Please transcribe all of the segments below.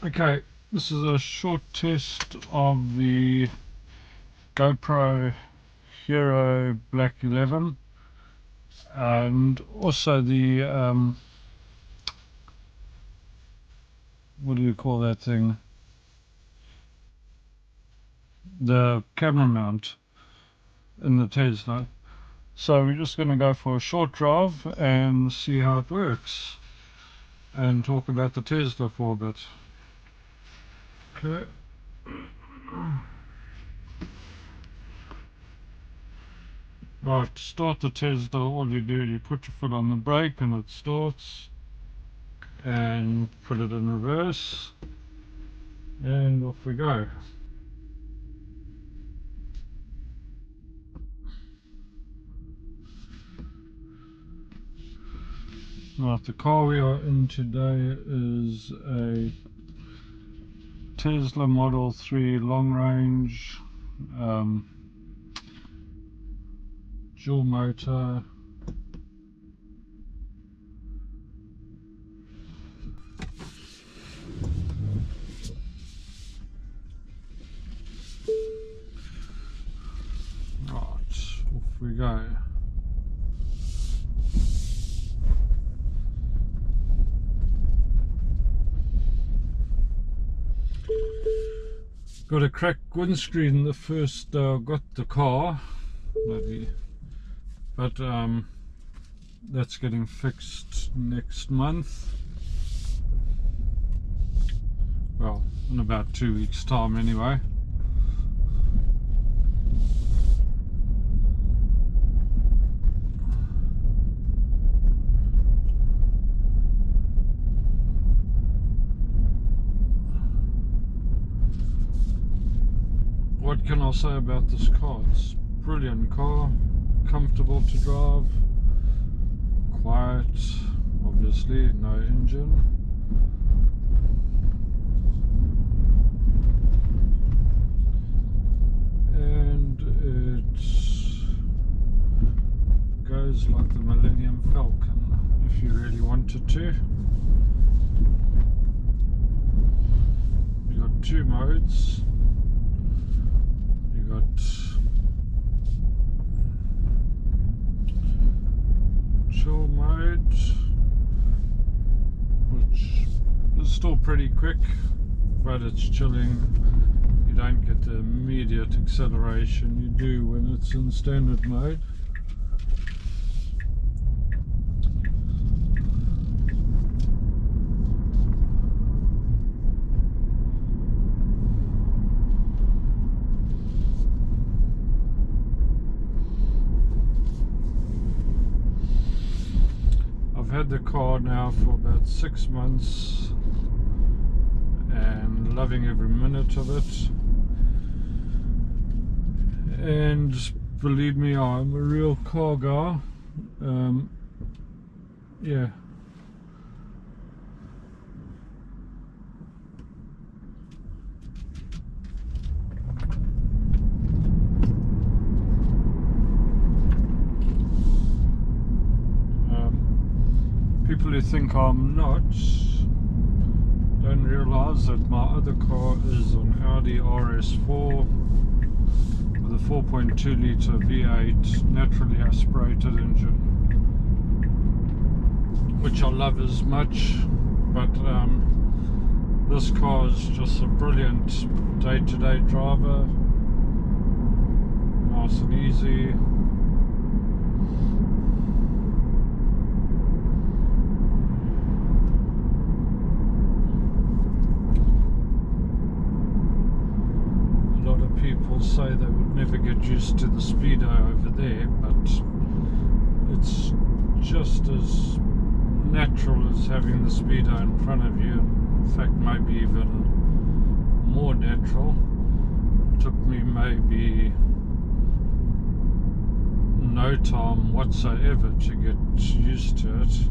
Okay, this is a short test of the GoPro Hero Black 11 and also the what do you call that thing, the camera mount in the Tesla. So we're just going to go for a short drive and see how it works and talk about the Tesla for a bit. Okay. Right, to start the Tesla, all you do, you put your foot on the brake and it starts, and put it in reverse, and off we go. Right, the car we are in today is a Tesla Model 3 long range, dual motor. Right, off we go. Got a cracked windscreen the first got the car, bloody, but that's getting fixed next month. Well, in about 2 weeks' time anyway. What can I say about this car? It's a brilliant car, comfortable to drive, quiet, obviously, no engine. And it goes like the Millennium Falcon if you really wanted to. You got two modes. You got chill mode, which is still pretty quick, but it's chilling. You don't get the immediate acceleration you do when it's in standard mode. I've had the car now for about 6 months and loving every minute of it, and believe me, I'm a real car guy. Yeah. People who think I'm not don't realise that my other car is an Audi RS4 with a 4.2 litre V8 naturally aspirated engine, which I love as much, but this car is just a brilliant day-to-day driver, nice and easy. People say they would never get used to the speedo over there, but it's just as natural as having the speedo in front of you. In fact, maybe even more natural. It took me maybe no time whatsoever to get used to it.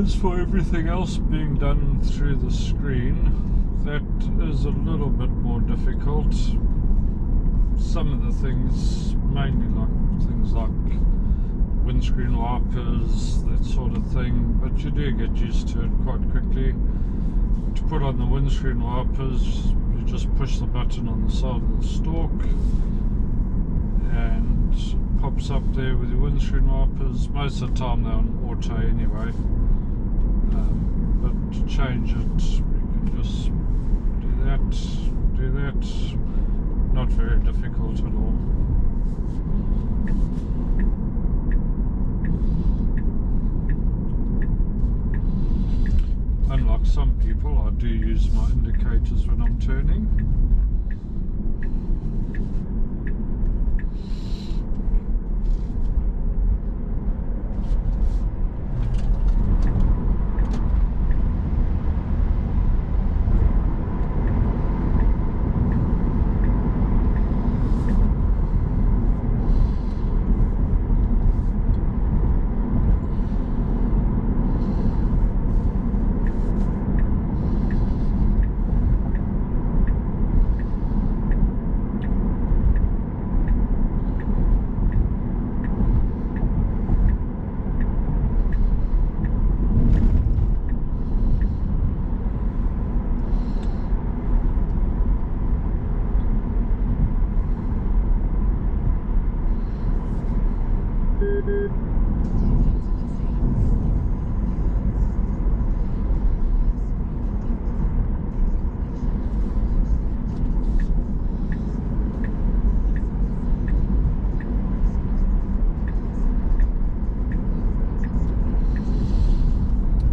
As for everything else being done through the screen, that is a little bit more difficult. Some of the things, mainly things like windscreen wipers, that sort of thing, but you do get used to it quite quickly. To put on the windscreen wipers, you just push the button on the side of the stalk and it pops up there with your windscreen wipers. Most of the time they're on auto anyway, but to change it you can just do that. Not very difficult at all. Unlike some people, I do use my indicators when I'm turning.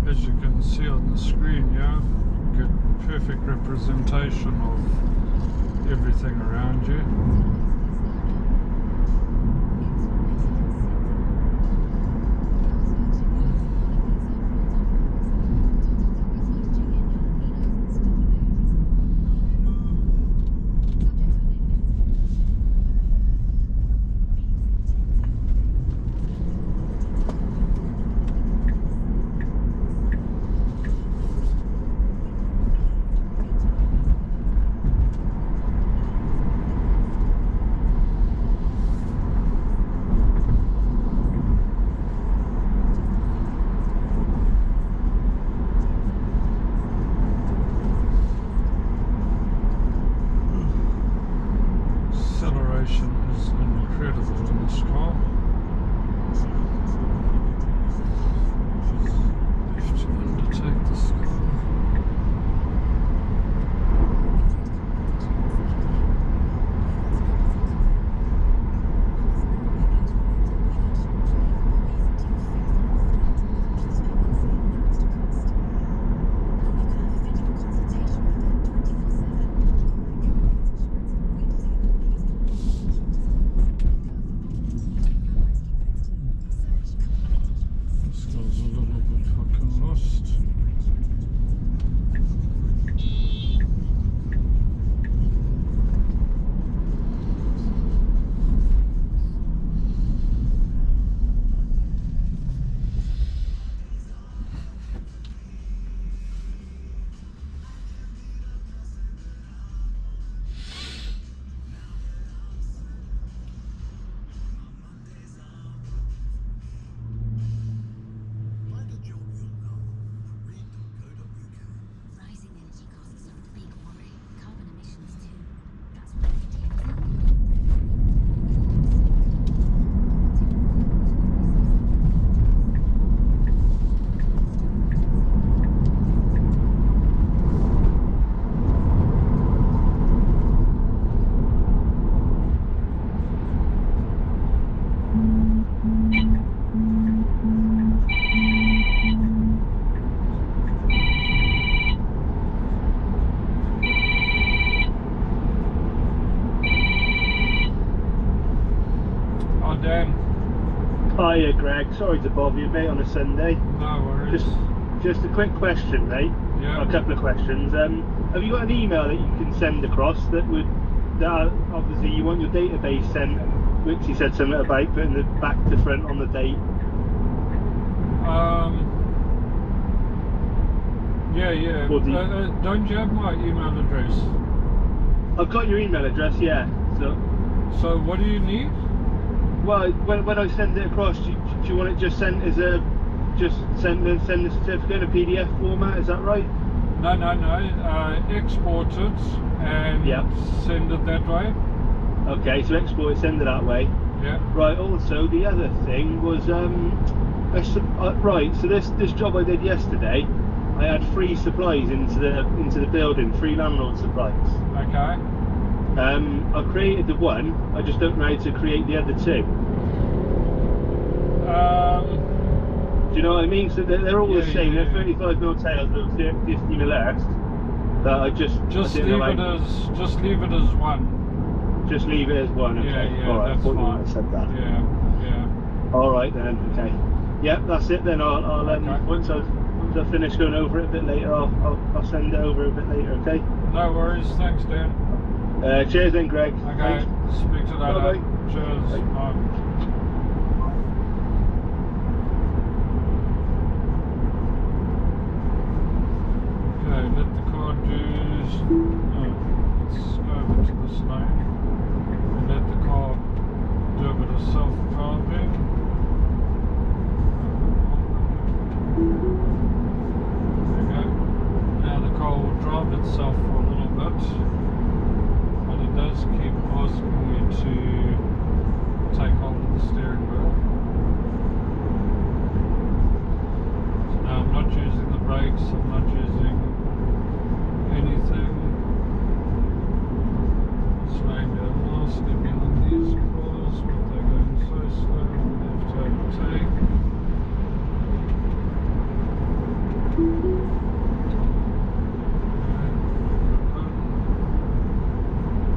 As you can see on the screen here, you get perfect representation of everything around you. Acceleration is incredible in this car. Just have to undertake this car. Hiya Greg, sorry to bother you mate on a Sunday. No worries. Just a quick question mate, Yeah. a couple of questions. Have you got an email that you can send across that obviously you want your database sent, which you said something about putting the back to front on the date? Yeah, yeah. Or do you- Don't you have my email address? I've got your email address, yeah. So what do you need? Well, when I send it across, do you want it just sent as a send the certificate in a PDF format? Is that right? No. Export it and Yeah. send it that way. Okay, so export it, send it that way. Yeah. Right. Also, the other thing was right. So this job I did yesterday, I had free supplies into the building, free landlord supplies. Okay. I created the one. I just don't know how to create the other two. Do you know what I mean? So they're all the same. Yeah. They're 35mm tails, they're 50mm earths. But I Just didn't leave know it how- as one. Just leave it as one. Okay. Yeah, All right. that's I thought you fine. might have said that. Yeah. All right then. Okay. Yeah, that's it then. I'll Okay. once I've finished going over it a bit later, I'll send it over a bit later. Okay. No worries. Thanks, Dan. Cheers then, Greg. Okay. Thanks. Speak to you later. Bye-bye. Cheers. Bye. Bye.